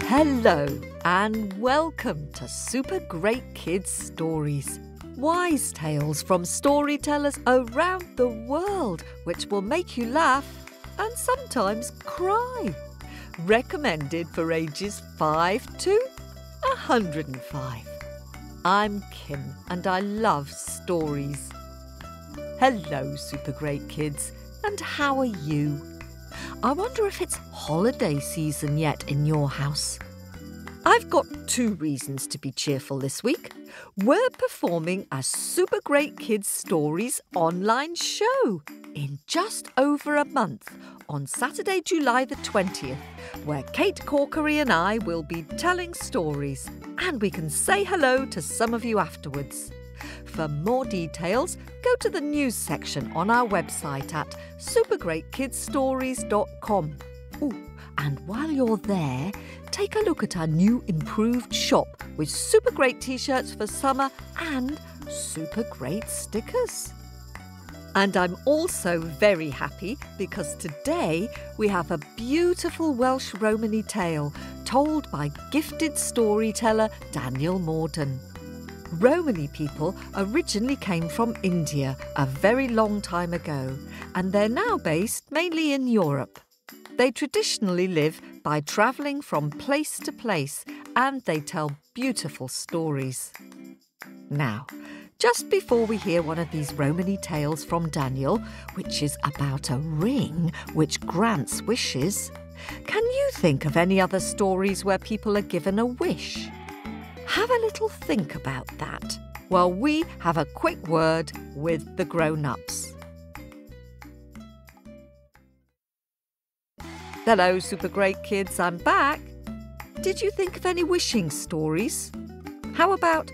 Hello and welcome to Super Great Kids Stories. Wise tales from storytellers around the world which will make you laugh and sometimes cry. Recommended for ages 5 to 105. I'm Kim and I love stories. Hello Super Great Kids, and how are you? I wonder if it's holiday season yet in your house. I've got 2 reasons to be cheerful this week. We're performing a Super Great Kids Stories online show in just over a month on Saturday, July the 20th, where Kate Corkery and I will be telling stories, and we can say hello to some of you afterwards. For more details, go to the news section on our website at supergreatkidsstories.com. Ooh, and while you're there, take a look at our new improved shop with super great t-shirts for summer and super great stickers. And I'm also very happy because today we have a beautiful Welsh Romani tale told by gifted storyteller Daniel Morden. Romani people originally came from India a very long time ago, and they're now based mainly in Europe. They traditionally live by travelling from place to place, and they tell beautiful stories. Now, just before we hear one of these Romani tales from Daniel, which is about a ring which grants wishes, can you think of any other stories where people are given a wish? Have a little think about that while we have a quick word with the grown-ups. Hello, Super Great Kids, I'm back. Did you think of any wishing stories? How about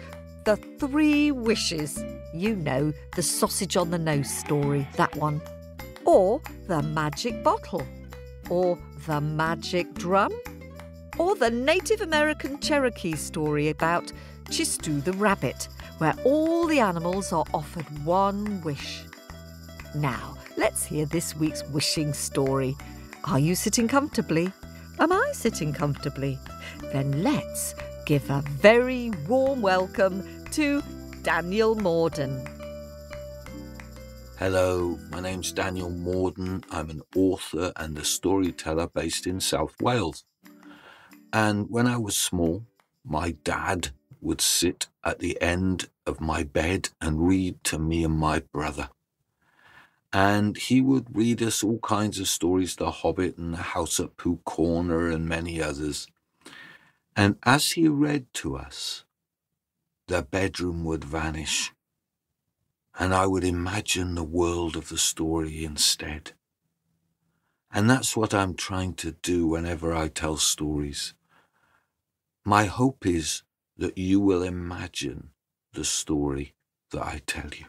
the 3 wishes? You know, the sausage on the nose story, that one. Or the magic bottle. Or the magic drum. Or the Native American Cherokee story about Chistu the rabbit, where all the animals are offered one wish. Now, let's hear this week's wishing story. Are you sitting comfortably? Am I sitting comfortably? Then let's give a very warm welcome to Daniel Morden. Hello, my name's Daniel Morden. I'm an author and a storyteller based in South Wales. And when I was small, my dad would sit at the end of my bed and read to me and my brother. And he would read us all kinds of stories, The Hobbit and The House at Pooh Corner and many others. And as he read to us, the bedroom would vanish, and I would imagine the world of the story instead. And that's what I'm trying to do whenever I tell stories. My hope is that you will imagine the story that I tell you.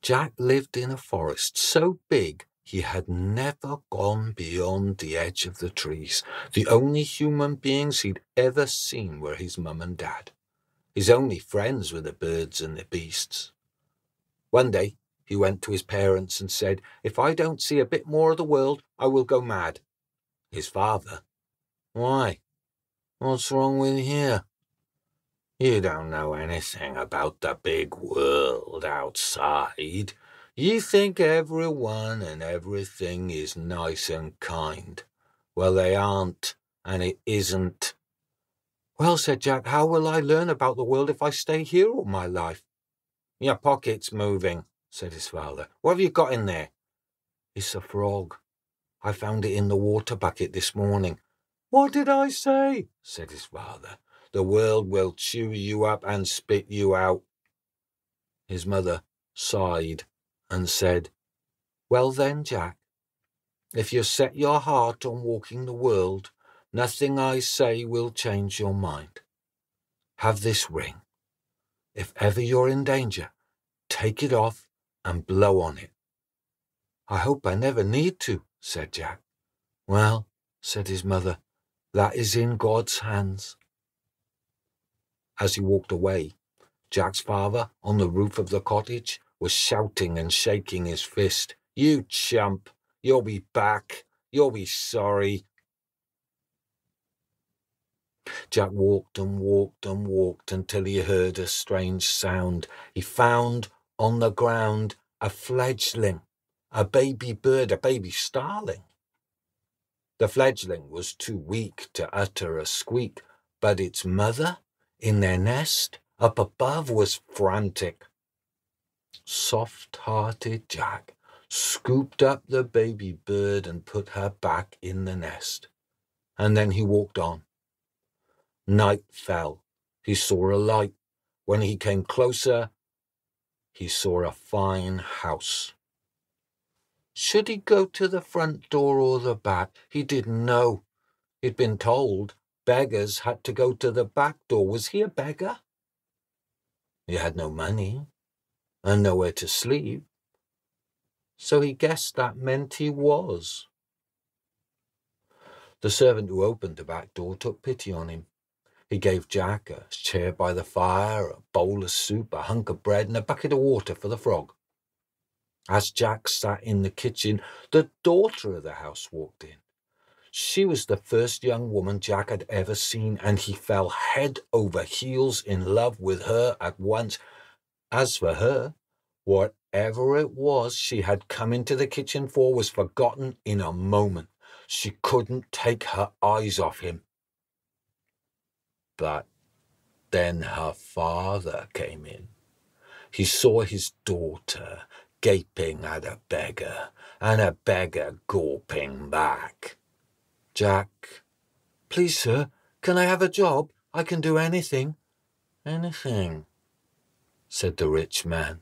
Jack lived in a forest so big he had never gone beyond the edge of the trees. The only human beings he'd ever seen were his mum and dad. His only friends were the birds and the beasts. One day he went to his parents and said, "If I don't see a bit more of the world, I will go mad." His father, "Why? What's wrong with here? You don't know anything about the big world outside. You think everyone and everything is nice and kind. Well, they aren't, and it isn't." "Well," said Jack, "how will I learn about the world if I stay here all my life?" "Your pocket's moving," said his father. "What have you got in there?" "It's a frog. I found it in the water bucket this morning." "What did I say?" said his father. "The world will chew you up and spit you out." His mother sighed and said, "Well then, Jack, if you set your heart on walking the world, nothing I say will change your mind. Have this ring. If ever you're in danger, take it off and blow on it." "I hope I never need to," said Jack. "Well," said his mother, "that is in God's hands." As he walked away, Jack's father, on the roof of the cottage, was shouting and shaking his fist. "You chump! You'll be back! You'll be sorry!" Jack walked and walked and walked until he heard a strange sound. He found on the ground a fledgling, a baby bird, a baby starling. The fledgling was too weak to utter a squeak, but its mother, in their nest, up above, was frantic. Soft-hearted Jack scooped up the baby bird and put her back in the nest. And then he walked on. Night fell. He saw a light. When he came closer, he saw a fine house. Should he go to the front door or the back? He didn't know. He'd been told beggars had to go to the back door. Was he a beggar? He had no money and nowhere to sleep, so he guessed that meant he was. The servant who opened the back door took pity on him. He gave Jack a chair by the fire, a bowl of soup, a hunk of bread, and a bucket of water for the frog. As Jack sat in the kitchen, the daughter of the house walked in. She was the first young woman Jack had ever seen, and he fell head over heels in love with her at once. As for her, whatever it was she had come into the kitchen for was forgotten in a moment. She couldn't take her eyes off him. But then her father came in. He saw his daughter gaping at a beggar, and a beggar gawping back. "Jack, please, sir, can I have a job? I can do anything." "Anything?" said the rich man.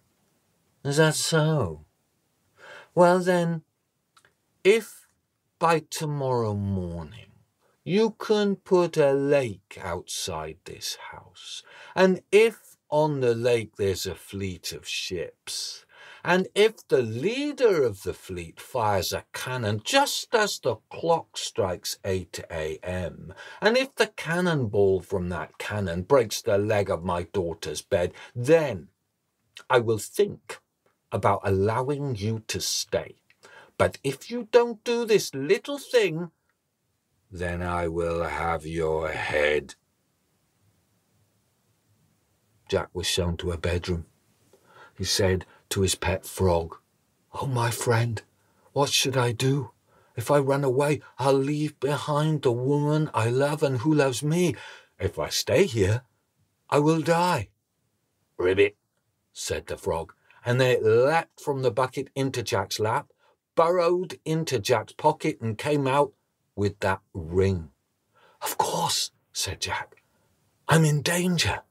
"Is that so? Well then, if by tomorrow morning you can put a lake outside this house, and if on the lake there's a fleet of ships, and if the leader of the fleet fires a cannon just as the clock strikes 8 a.m., and if the cannonball from that cannon breaks the leg of my daughter's bed, then I will think about allowing you to stay. But if you don't do this little thing, then I will have your head." Jack was shown to a bedroom. He said to his pet frog, "Oh, my friend, what should I do? If I run away, I'll leave behind the woman I love and who loves me. If I stay here, I will die." "Ribbit," said the frog, and then it leapt from the bucket into Jack's lap, burrowed into Jack's pocket, and came out with that ring. "Of course," said Jack, "I'm in danger.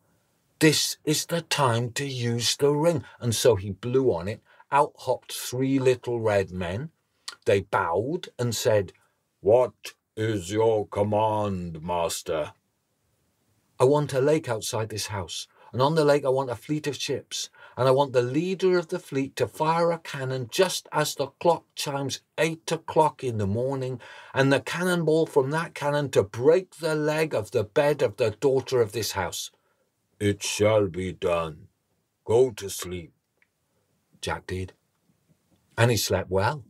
This is the time to use the ring." And so he blew on it. Out hopped 3 little red men. They bowed and said, "What is your command, master?" "I want a lake outside this house, and on the lake I want a fleet of ships, and I want the leader of the fleet to fire a cannon just as the clock chimes 8 o'clock in the morning, and the cannonball from that cannon to break the leg of the bed of the daughter of this house." "It shall be done. Go to sleep." Jack did, and he slept well.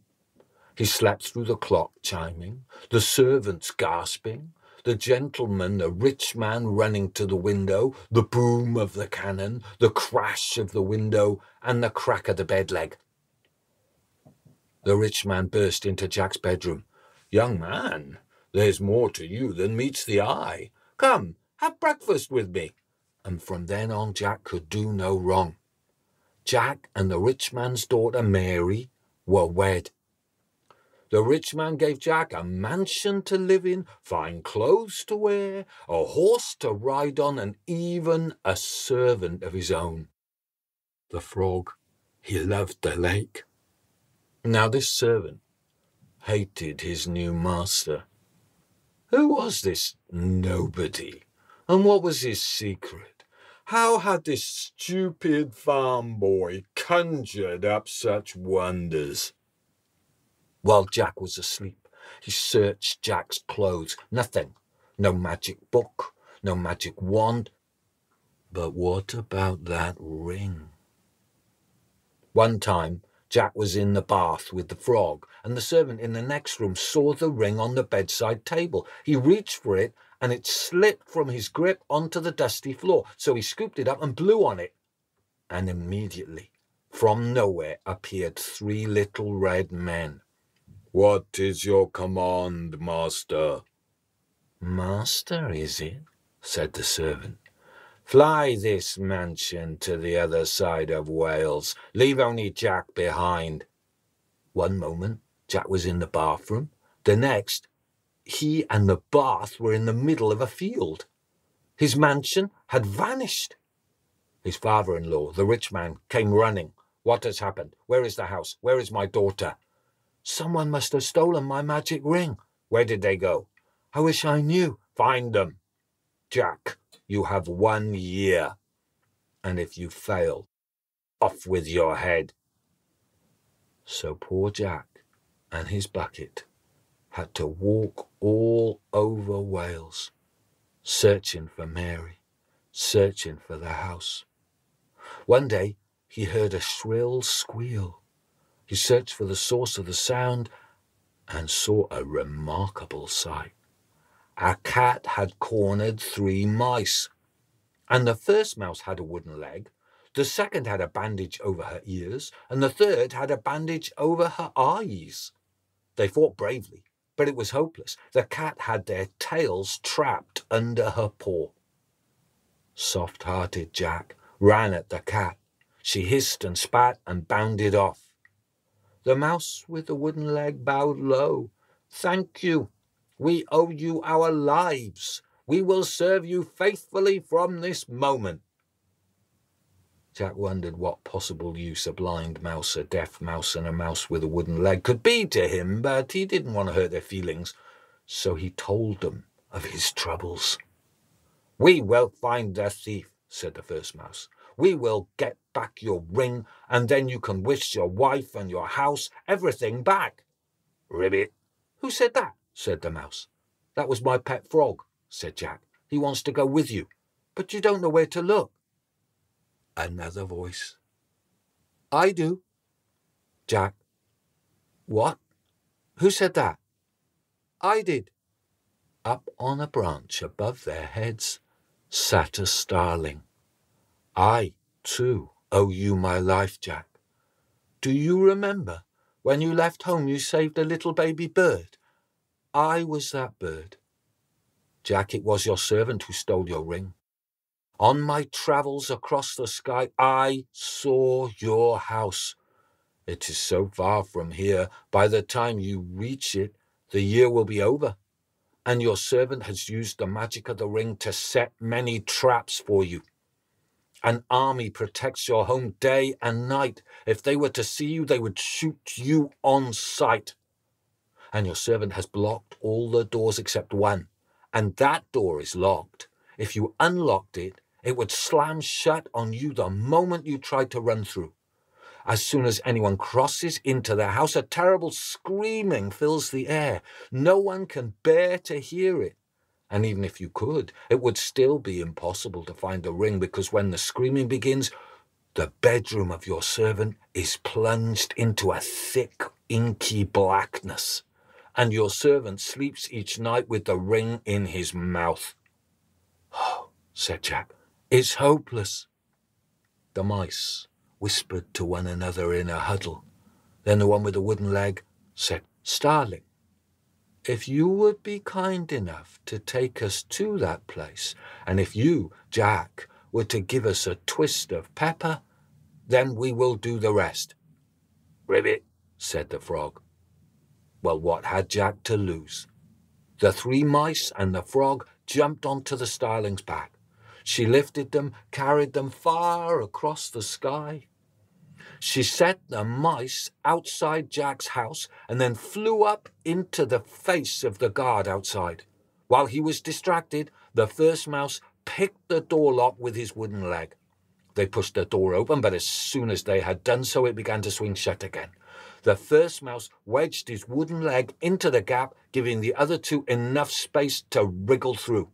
He slept through the clock chiming, the servants gasping, the gentleman, the rich man running to the window, the boom of the cannon, the crash of the window, and the crack of the bed leg. The rich man burst into Jack's bedroom. "Young man, there's more to you than meets the eye. Come, have breakfast with me." And from then on, Jack could do no wrong. Jack and the rich man's daughter, Mary, were wed. The rich man gave Jack a mansion to live in, fine clothes to wear, a horse to ride on, and even a servant of his own. The frog, he loved the lake. Now this servant hated his new master. Who was this nobody? And what was his secret? How had this stupid farm boy conjured up such wonders? While Jack was asleep, he searched Jack's clothes. Nothing. No magic book, no magic wand. But what about that ring? One time, Jack was in the bath with the frog, and the servant in the next room saw the ring on the bedside table. He reached for it, and it slipped from his grip onto the dusty floor, so he scooped it up and blew on it. And immediately, from nowhere, appeared 3 little red men. "What is your command, master?" "Master, is it?" said the servant. "Fly this mansion to the other side of Wales. Leave only Jack behind." One moment, Jack was in the bathroom. The next, he and the bath were in the middle of a field. His mansion had vanished. His father-in-law, the rich man, came running. "What has happened? Where is the house? Where is my daughter?" "Someone must have stolen my magic ring." "Where did they go?" "I wish I knew." "Find them." "Jack, you have 1 year. And if you fail, off with your head." So poor Jack and his bucket had to walk all over Wales, searching for Mary, searching for the house. One day he heard a shrill squeal. He searched for the source of the sound and saw a remarkable sight. A cat had cornered 3 mice, and the first mouse had a wooden leg, the second had a bandage over her ears, and the third had a bandage over her eyes. They fought bravely, but it was hopeless. The cat had their tails trapped under her paw. Soft-hearted Jack ran at the cat. She hissed and spat and bounded off. The mouse with the wooden leg bowed low. "Thank you. We owe you our lives. We will serve you faithfully from this moment." Jack wondered what possible use a blind mouse, a deaf mouse, and a mouse with a wooden leg could be to him, but he didn't want to hurt their feelings, so he told them of his troubles. "We will find the thief," said the first mouse. "We will get back your ring, and then you can wish your wife and your house everything back." "Ribbit." "Who said that?" said the mouse. "That was my pet frog," said Jack. "He wants to go with you, but you don't know where to look." Another voice. "I do." Jack. "What? Who said that?" "I did." Up on a branch above their heads sat a starling. "I, too, owe you my life, Jack. Do you remember when you left home you saved a little baby bird? I was that bird. Jack, it was your servant who stole your ring. On my travels across the sky, I saw your house. It is so far from here, by the time you reach it, the year will be over, and your servant has used the magic of the ring to set many traps for you. An army protects your home day and night. If they were to see you, they would shoot you on sight. And your servant has blocked all the doors except one, and that door is locked. If you unlocked it, it would slam shut on you the moment you tried to run through. As soon as anyone crosses into the house, a terrible screaming fills the air. No one can bear to hear it. And even if you could, it would still be impossible to find the ring, because when the screaming begins, the bedroom of your servant is plunged into a thick, inky blackness, and your servant sleeps each night with the ring in his mouth." "Oh," said Jack, "it's hopeless." The mice whispered to one another in a huddle. Then the one with the wooden leg said, "Starling, if you would be kind enough to take us to that place, and if you, Jack, were to give us a twist of pepper, then we will do the rest." "Ribbit," said the frog. Well, what had Jack to lose? The 3 mice and the frog jumped onto the starling's back. She lifted them, carried them far across the sky. She set the mice outside Jack's house and then flew up into the face of the guard outside. While he was distracted, the first mouse picked the door lock with his wooden leg. They pushed the door open, but as soon as they had done so, it began to swing shut again. The first mouse wedged his wooden leg into the gap, giving the other 2 enough space to wriggle through.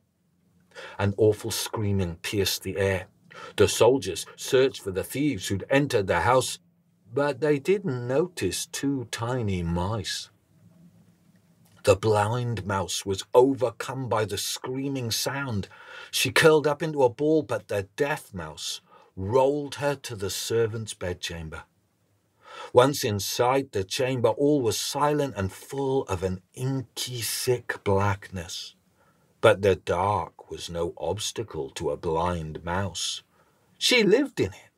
An awful screaming pierced the air. The soldiers searched for the thieves who'd entered the house, but they didn't notice two tiny mice. The blind mouse was overcome by the screaming sound. She curled up into a ball, but the deaf mouse rolled her to the servant's bedchamber. Once inside the chamber, all was silent and full of an inky, thick blackness. But the dark was no obstacle to a blind mouse. She lived in it.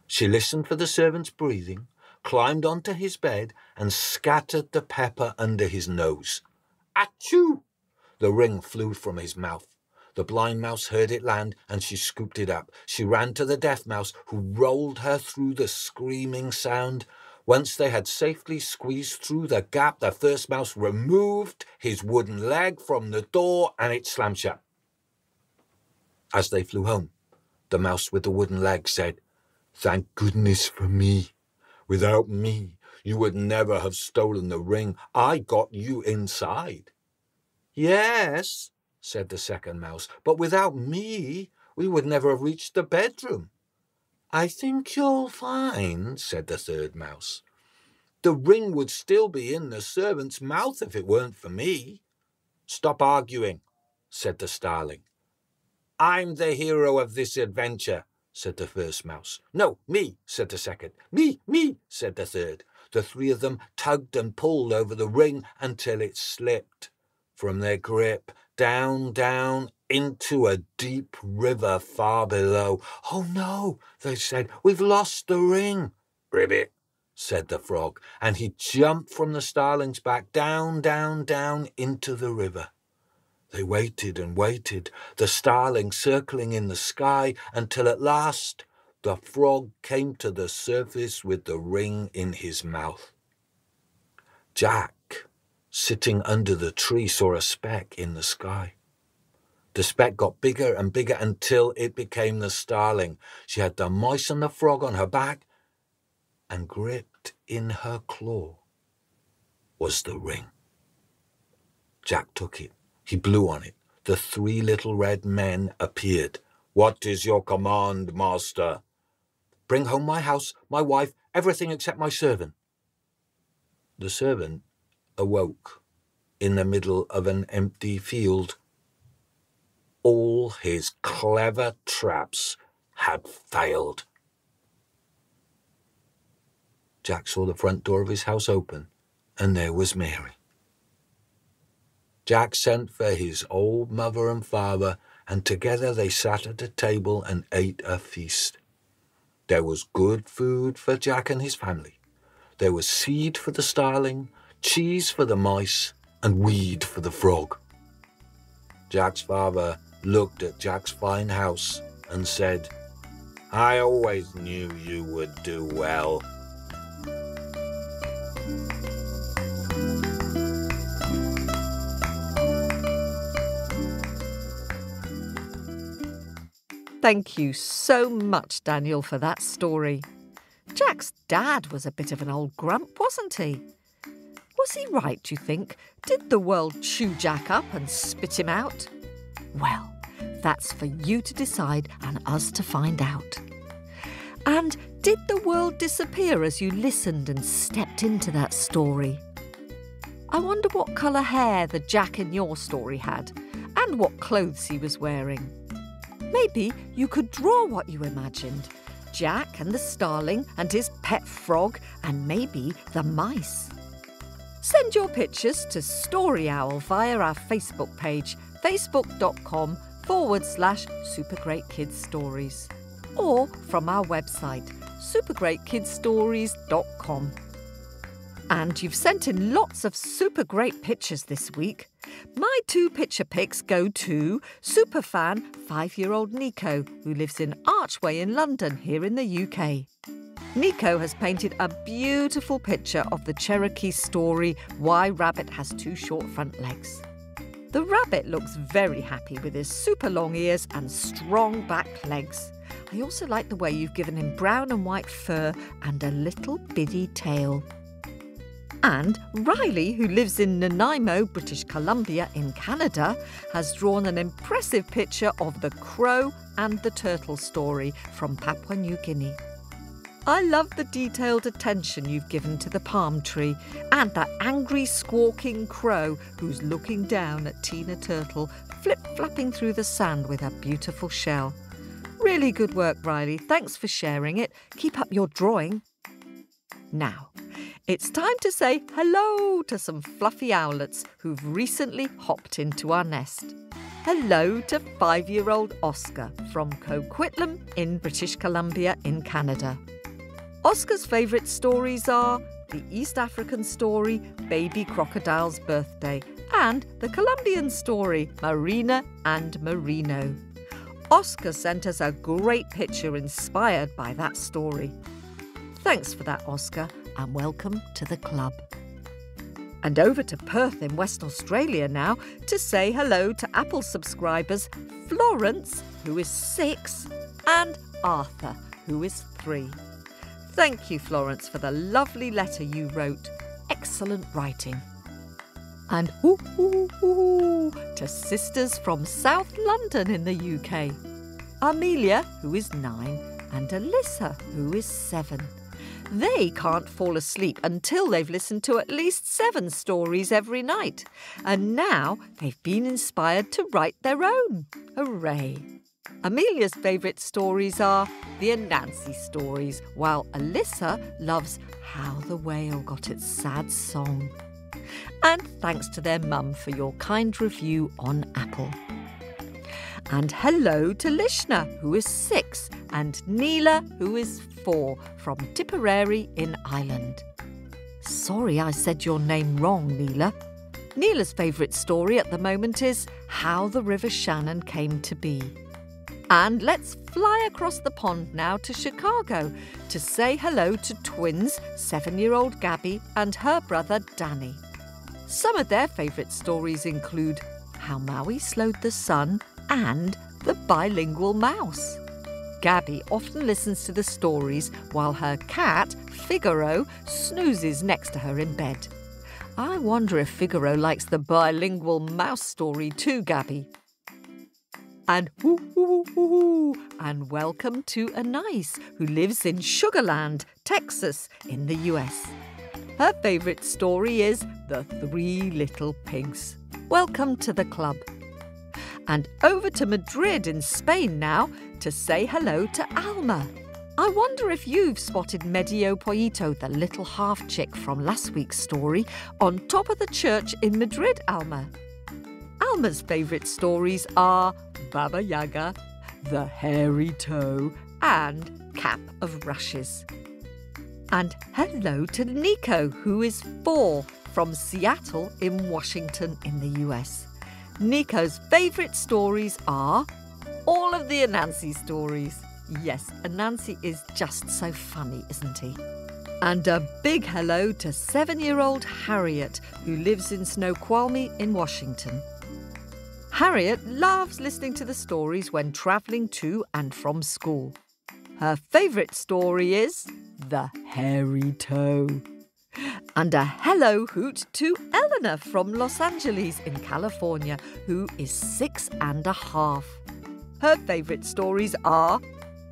She listened for the servant's breathing, climbed onto his bed, and scattered the pepper under his nose. Achoo! The ring flew from his mouth. The blind mouse heard it land, and she scooped it up. She ran to the deaf mouse, who rolled her through the screaming sound. Once they had safely squeezed through the gap, the first mouse removed his wooden leg from the door, and it slammed shut. As they flew home, the mouse with the wooden leg said, "Thank goodness for me. Without me, you would never have stolen the ring. I got you inside." "Yes," said the second mouse, "but without me, we would never have reached the bedroom." "I think you'll find," said the third mouse, "the ring would still be in the servant's mouth if it weren't for me." "Stop arguing," said the starling. "I'm the hero of this adventure," said the first mouse. "No, me," said the second. Me, said the third. The three of them tugged and pulled over the ring until it slipped from their grip, down into a deep river far below. "Oh no," they said, "we've lost the ring." "Ribbit," said the frog, and he jumped from the starling's back down into the river. They waited and waited, the starling circling in the sky, until at last the frog came to the surface with the ring in his mouth. Jack, sitting under the tree, saw a speck in the sky. The speck got bigger and bigger until it became the starling. She had the mice and the frog on her back, and gripped in her claw was the ring. Jack took it. He blew on it. The three little red men appeared. "What is your command, master?" "Bring home my house, my wife, everything except my servant." The servant awoke in the middle of an empty field. All his clever traps had failed. Jack saw the front door of his house open, and there was Mary. Jack sent for his old mother and father, and together they sat at a table and ate a feast. There was good food for Jack and his family. There was seed for the starling, cheese for the mice, and weed for the frog. Jack's father looked at Jack's fine house and said, "I always knew you would do well." Thank you so much, Daniel, for that story. Jack's dad was a bit of an old grump, wasn't he? Was he right, do you think? Did the world chew Jack up and spit him out? Well, that's for you to decide and us to find out. And did the world disappear as you listened and stepped into that story? I wonder what colour hair the Jack in your story had and what clothes he was wearing. Maybe you could draw what you imagined. Jack and the starling and his pet frog and maybe the mice. Send your pictures to Story Owl via our Facebook page, facebook.com/supergreatkidsstories, or from our website, supergreatkidsstories.com. And you've sent in lots of super great pictures this week. My 2 picture picks go to superfan 5-year-old Nico, who lives in Archway in London, here in the UK. Nico has painted a beautiful picture of the Cherokee story, Why Rabbit Has 2 Short Front Legs. The rabbit looks very happy with his super long ears and strong back legs. I also like the way you've given him brown and white fur and a little biddy tail. And Riley, who lives in Nanaimo, British Columbia in Canada, has drawn an impressive picture of the crow and the turtle story from Papua New Guinea. I love the detailed attention you've given to the palm tree and that angry squawking crow who's looking down at Tina Turtle flip-flapping through the sand with her beautiful shell. Really good work, Riley. Thanks for sharing it. Keep up your drawing. Now, it's time to say hello to some fluffy owlets who've recently hopped into our nest. Hello to 5-year-old Oscar from Coquitlam in British Columbia in Canada. Oscar's favourite stories are the East African story, Baby Crocodile's Birthday, and the Colombian story, Marina and Merino. Oscar sent us a great picture inspired by that story. Thanks for that, Oscar, and welcome to the club. And over to Perth in Western Australia now to say hello to Apple subscribers Florence, who is 6, and Arthur, who is 3. Thank you, Florence, for the lovely letter you wrote. Excellent writing. And to sisters from South London in the UK. Amelia, who is 9, and Alyssa, who is 7. They can't fall asleep until they've listened to at least 7 stories every night. And now they've been inspired to write their own. Hooray! Amelia's favourite stories are the Anansi stories, while Alyssa loves How the Whale Got Its Sad Song. And thanks to their mum for your kind review on Apple. And hello to Lishna, who is 6, and Neela, who is 4, from Tipperary in Ireland. Sorry I said your name wrong, Neela. Neela's favourite story at the moment is How the River Shannon Came to Be. And let's fly across the pond now to Chicago to say hello to twins, 7-year-old Gabby and her brother Danny. Some of their favourite stories include How Maui Slowed the Sun and The Bilingual Mouse. Gabby often listens to the stories while her cat, Figaro, snoozes next to her in bed. I wonder if Figaro likes the bilingual mouse story too, Gabby. And and welcome to Anais, who lives in Sugarland, Texas, in the US. Her favourite story is The 3 Little Pigs. Welcome to the club. And over to Madrid in Spain now to say hello to Alma. I wonder if you've spotted Medio Pollito, the little half-chick from last week's story, on top of the church in Madrid, Alma. Alma's favourite stories are Baba Yaga, The Hairy Toe, and Cap of Rushes. And hello to Nico, who is 4, from Seattle in Washington in the US. Nico's favourite stories are all of the Anansi stories. Yes, Anansi is just so funny, isn't he? And a big hello to 7-year-old Harriet, who lives in Snoqualmie in Washington. Harriet loves listening to the stories when travelling to and from school. Her favourite story is The Hairy Toe. And a hello hoot to Eleanor from Los Angeles in California, who is 6.5. Her favourite stories are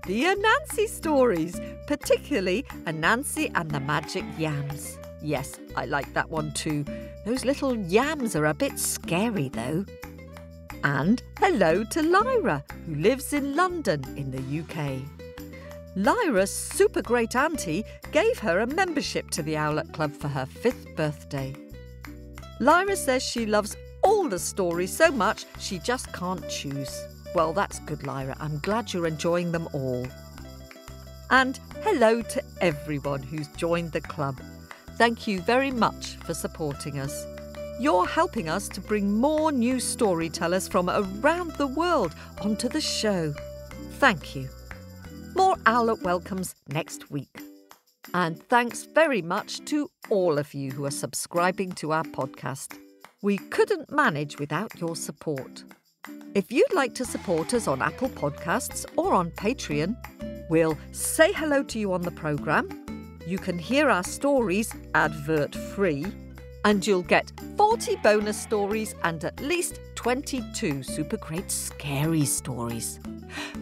the Anansi stories, particularly Anansi and the Magic Yams. Yes, I like that one too. Those little yams are a bit scary though. And hello to Lyra, who lives in London in the UK. Lyra's super great auntie gave her a membership to the Owlet Club for her 5th birthday. Lyra says she loves all the stories so much she just can't choose. Well, that's good, Lyra. I'm glad you're enjoying them all. And hello to everyone who's joined the club. Thank you very much for supporting us. You're helping us to bring more new storytellers from around the world onto the show. Thank you. More Owlet welcomes next week. And thanks very much to all of you who are subscribing to our podcast. We couldn't manage without your support. If you'd like to support us on Apple Podcasts or on Patreon, we'll say hello to you on the programme. you can hear our stories advert-free, and you'll get 40 bonus stories and at least 22 super great scary stories.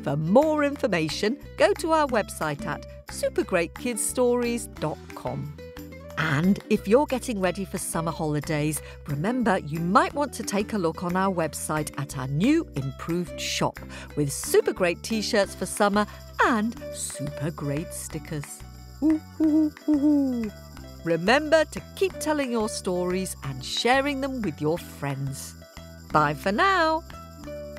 For more information, go to our website at supergreatkidsstories.com. And if you're getting ready for summer holidays, remember you might want to take a look on our website at our new improved shop with super great t-shirts for summer and super great stickers. Ooh, ooh, ooh, ooh. Remember to keep telling your stories and sharing them with your friends. Bye for now.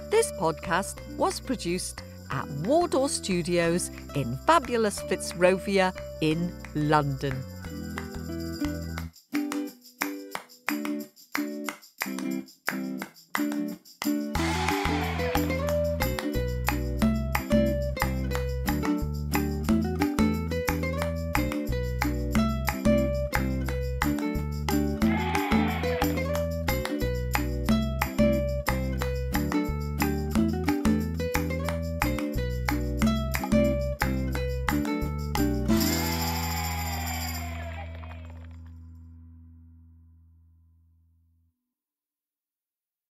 This podcast was produced at Wardour Studios in fabulous Fitzrovia in London.